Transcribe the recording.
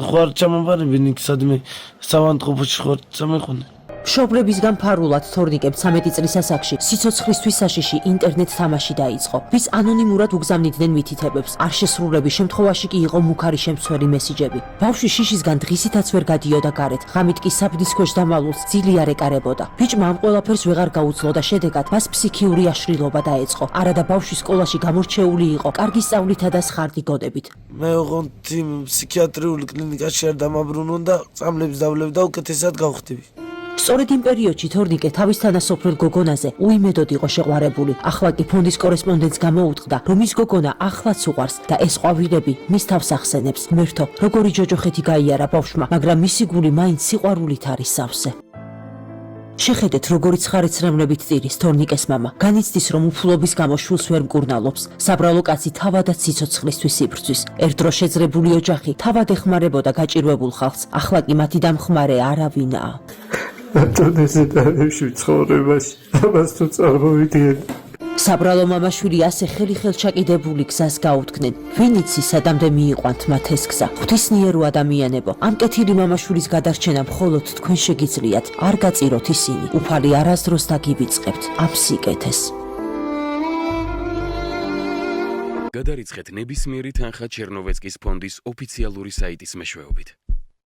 ხوار ჩამოვარებინი სადმე სავანტყოფოში ხوار წამეყონე მშობლებისგან ფარულად თორნიკემ 13 წლის ასაკში სიცოცხლისთვის საშიში ინტერნეტ თამაში დაიწყო. ვის ანონიმურად უგზავნიდნენ მითითებებს. არ შესრულების შემთხვევაში კი იყო მუქარი შემცველი მესიჯები. ბავშვი შიშისგან დღისითაც ვერ გადიოდა გარეთ. ღამით კი საფნის ქვეშ დამალულს ძილი არ ეკარებოდა. ბიჭმა ამ ყველაფერს ვეღარ გაუძლო და შედეგად მას ფსიქიური აშლილობა დაეწყო. არადა ბავშვი სკოლაში გამორჩეული იყო კარგი სწავლითა და სხარდი გონებით. მე ოღონდ ფსიქიატრიული კლინიკაში არ დამაბრუნონ და წამლებს დავლებ და უკეთესად გავხდები. სწორედ იმ პერიოდში თორნიკე თავის თანასოფრელ გოგონაზე უიმედოდ იყო შეყვარებული. ახლა კი ფონდის კორესპონდენტს გამოუწყდა, რომ ის გოგონა ახლაც უყვარს და ეს ყვავილები მის თავს ახსენებს. მერთო, როგორი ჯოჯოხეთი გაიარა ბავშვმა, მაგრამ მისი გული მაინც სიყვარულით არის სავსე. შეხედეთ, როგორი ცხარეცრემლებით წირის თორნიკეს მამა. განიცდის, რომ უფლობის გამო შვილს ვერ მკურნალობს. საბრალო კაცი თავადაც სიცოცხლისთვის იბრძვის. ერთდროს შეძრებული ოჯახი თავად ეხმარებოდა გაჭირვებულ ხალხს. ახლა კი მათი დამხმარე არავინაა. ატონეზე დარებში ცხოვრებაში ამას თუ წარმოვიდგენ საბრალო მამაშვილი ასე ხელჩაკიდებული გზას გაუდგნენ. ვინ იცის სადამდე მიიყვანთ მათ ეს გზა? ღვთისმიერო ადამიანებო, ამ კეთილი მამაშვილის გადარჩენა მხოლოდ თქვენ შეგიძლიათ. არ გაწიროთ ისინი. უფალი არასდროს დაგივიწყებთ ამ სიკეთეს. გადარიცხეთ ნებისმიერი თანხა ჩერნოვეცკის ფონდის ოფიციალური საიტის მეშვეობით.